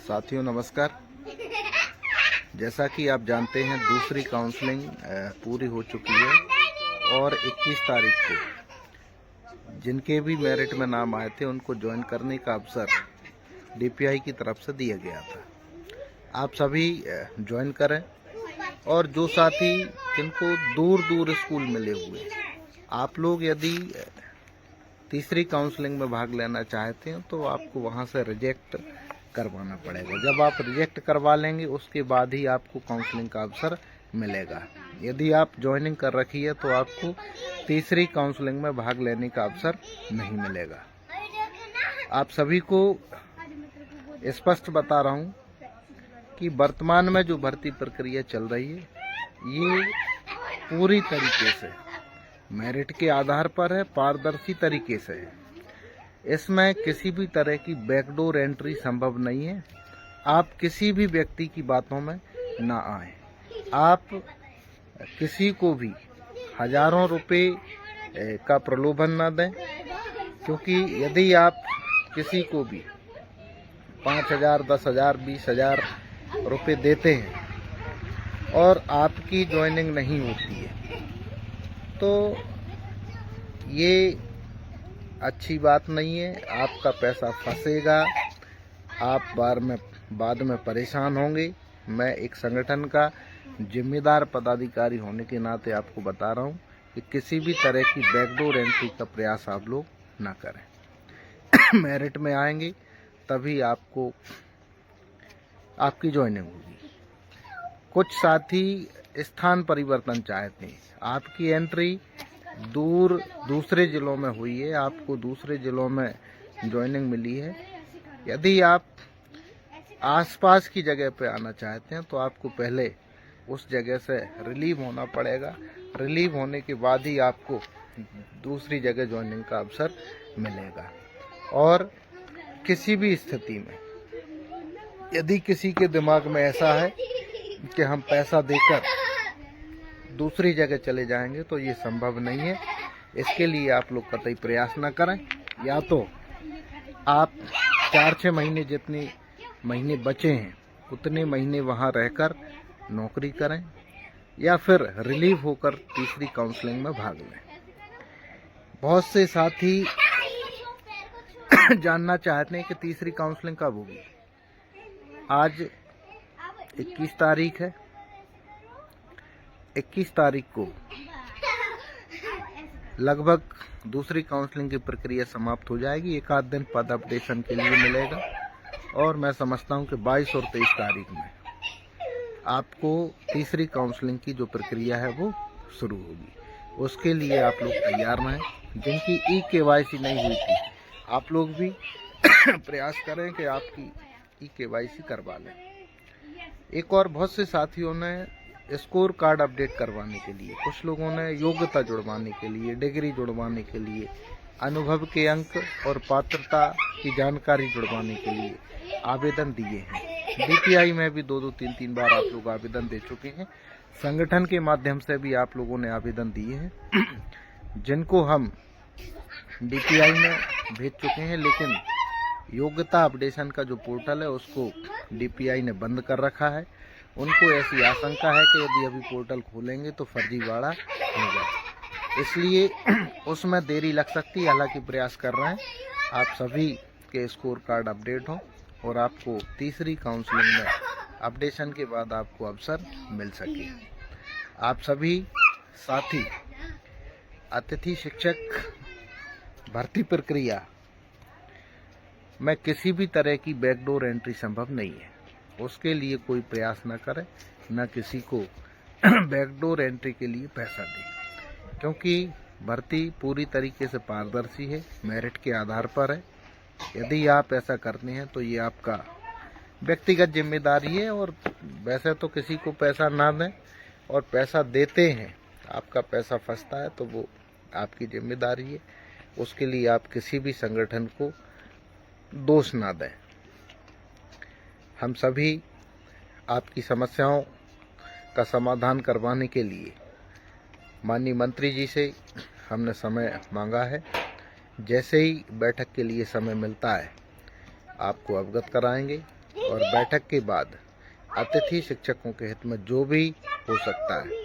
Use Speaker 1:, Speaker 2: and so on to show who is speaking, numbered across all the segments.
Speaker 1: साथियों नमस्कार। जैसा कि आप जानते हैं दूसरी काउंसलिंग पूरी हो चुकी है और 21 तारीख को जिनके भी मेरिट में नाम आए थे उनको ज्वाइन करने का अवसर डीपीआई की तरफ से दिया गया था। आप सभी ज्वाइन करें और जो साथी जिनको दूर दूर स्कूल मिले हुए आप लोग यदि तीसरी काउंसलिंग में भाग लेना चाहते हैं तो आपको वहां से रिजेक्ट करवाना पड़ेगा। जब आप रिजेक्ट करवा लेंगे उसके बाद ही आपको काउंसलिंग का अवसर मिलेगा। यदि आप ज्वाइनिंग कर रखी है तो आपको तीसरी काउंसलिंग में भाग लेने का अवसर नहीं मिलेगा। आप सभी को स्पष्ट बता रहा हूं कि वर्तमान में जो भर्ती प्रक्रिया चल रही है ये पूरी तरीके से मेरिट के आधार पर है, पारदर्शी तरीके से है। इसमें किसी भी तरह की बैकडोर एंट्री संभव नहीं है। आप किसी भी व्यक्ति की बातों में ना आए। आप किसी को भी हजारों रुपए का प्रलोभन ना दें, क्योंकि यदि आप किसी को भी 5,000, 10,000, 20,000 रुपए देते हैं और आपकी ज्वाइनिंग नहीं होती है तो ये अच्छी बात नहीं है। आपका पैसा फंसेगा, आप बाद में परेशान होंगे। मैं एक संगठन का जिम्मेदार पदाधिकारी होने के नाते आपको बता रहा हूँ कि किसी भी तरह की बैकडोर एंट्री का प्रयास आप लोग ना करें। मेरिट में आएंगे तभी आपको आपकी ज्वाइनिंग होगी। कुछ साथी स्थान परिवर्तन चाहते हैं। आपकी एंट्री दूसरे जिलों में हुई है, आपको दूसरे जिलों में ज्वाइनिंग मिली है। यदि आप आसपास की जगह पे आना चाहते हैं तो आपको पहले उस जगह से रिलीव होना पड़ेगा। रिलीव होने के बाद ही आपको दूसरी जगह ज्वाइनिंग का अवसर मिलेगा। और किसी भी स्थिति में यदि किसी के दिमाग में ऐसा है कि हम पैसा देकर दूसरी जगह चले जाएंगे तो ये संभव नहीं है। इसके लिए आप लोग कतई प्रयास न करें। या तो आप 4-6 महीने जितने महीने बचे हैं उतने महीने वहां रहकर नौकरी करें या फिर रिलीव होकर तीसरी काउंसलिंग में भाग लें। बहुत से साथी जानना चाहते हैं कि तीसरी काउंसलिंग कब होगी। आज 21 तारीख है। 21 तारीख को लगभग दूसरी काउंसलिंग की प्रक्रिया समाप्त हो जाएगी। एक आध दिन पद अपडेशन के लिए मिलेगा और मैं समझता हूं कि 22 और 23 तारीख में आपको तीसरी काउंसलिंग की जो प्रक्रिया है वो शुरू होगी। उसके लिए आप लोग तैयार रहें। जिनकी ई-केवाईसी नहीं हुई थी आप लोग भी प्रयास करें कि आपकी ई-केवाईसी करवा लें। एक और बहुत से साथियों ने स्कोर कार्ड अपडेट करवाने के लिए, कुछ लोगों ने योग्यता जुड़वाने के लिए, डिग्री जुड़वाने के लिए, अनुभव के अंक और पात्रता की जानकारी जुड़वाने के लिए आवेदन दिए हैं। डीपीआई में भी 2-2, 3-3 बार आप लोग आवेदन दे चुके हैं। संगठन के माध्यम से भी आप लोगों ने आवेदन दिए हैं जिनको हम डीपीआई में भेज चुके हैं। लेकिन योग्यता अपडेशन का जो पोर्टल है उसको डीपीआई ने बंद कर रखा है। उनको ऐसी आशंका है कि यदि अभी पोर्टल खोलेंगे तो फर्जीवाड़ा होगा, इसलिए उसमें देरी लग सकती है। हालांकि प्रयास कर रहे हैं आप सभी के स्कोर कार्ड अपडेट हो और आपको तीसरी काउंसलिंग में अपडेशन के बाद आपको अवसर मिल सके। आप सभी साथी अतिथि शिक्षक भर्ती प्रक्रिया में किसी भी तरह की बैकडोर एंट्री संभव नहीं है। उसके लिए कोई प्रयास न करें, न किसी को बैकडोर एंट्री के लिए पैसा दें, क्योंकि भर्ती पूरी तरीके से पारदर्शी है, मेरिट के आधार पर है। यदि आप ऐसा करते हैं तो ये आपका व्यक्तिगत जिम्मेदारी है। और वैसे तो किसी को पैसा ना दें, और पैसा देते हैं आपका पैसा फंसता है तो वो आपकी जिम्मेदारी है। उसके लिए आप किसी भी संगठन को दोष ना दें। हम सभी आपकी समस्याओं का समाधान करवाने के लिए माननीय मंत्री जी से हमने समय मांगा है। जैसे ही बैठक के लिए समय मिलता है आपको अवगत कराएंगे और बैठक के बाद अतिथि शिक्षकों के हित में जो भी हो सकता है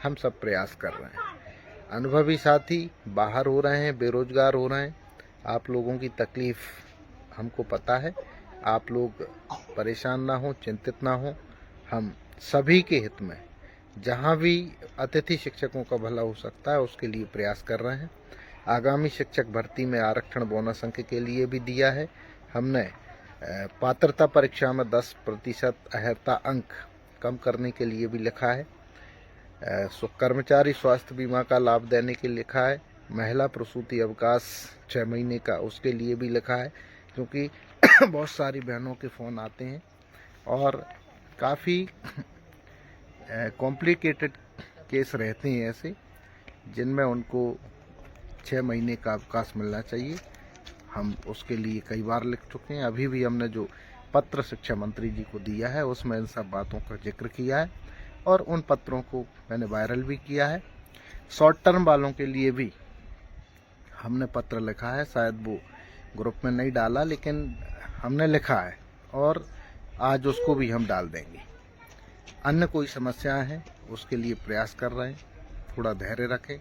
Speaker 1: हम सब प्रयास कर रहे हैं। अनुभवी साथी बाहर हो रहे हैं, बेरोजगार हो रहे हैं। आप लोगों की तकलीफ हमको पता है। आप लोग परेशान ना हो, चिंतित ना हो। हम सभी के हित में जहाँ भी अतिथि शिक्षकों का भला हो सकता है उसके लिए प्रयास कर रहे हैं। आगामी शिक्षक भर्ती में आरक्षण बोनस अंक के लिए भी दिया है हमने। पात्रता परीक्षा में 10% अर्हता अंक कम करने के लिए भी लिखा है। कर्मचारी स्वास्थ्य बीमा का लाभ देने के लिए लिखा है। महिला प्रसूति अवकाश 6 महीने का उसके लिए भी लिखा है, क्योंकि बहुत सारी बहनों के फ़ोन आते हैं और काफ़ी कॉम्प्लिकेटेड केस रहते हैं ऐसे जिनमें उनको 6 महीने का अवकाश मिलना चाहिए। हम उसके लिए कई बार लिख चुके हैं। अभी भी हमने जो पत्र शिक्षा मंत्री जी को दिया है उसमें इन सब बातों का जिक्र किया है और उन पत्रों को मैंने वायरल भी किया है। शॉर्ट टर्म वालों के लिए भी हमने पत्र लिखा है, शायद वो ग्रुप में नहीं डाला लेकिन हमने लिखा है और आज उसको भी हम डाल देंगे। अन्य कोई समस्याएं हैं उसके लिए प्रयास कर रहे हैं, थोड़ा धैर्य रखें,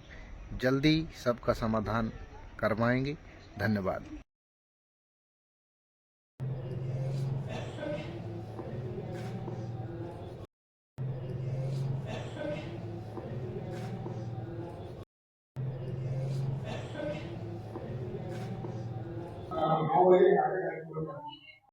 Speaker 1: जल्दी सबका समाधान करवाएंगे। धन्यवाद।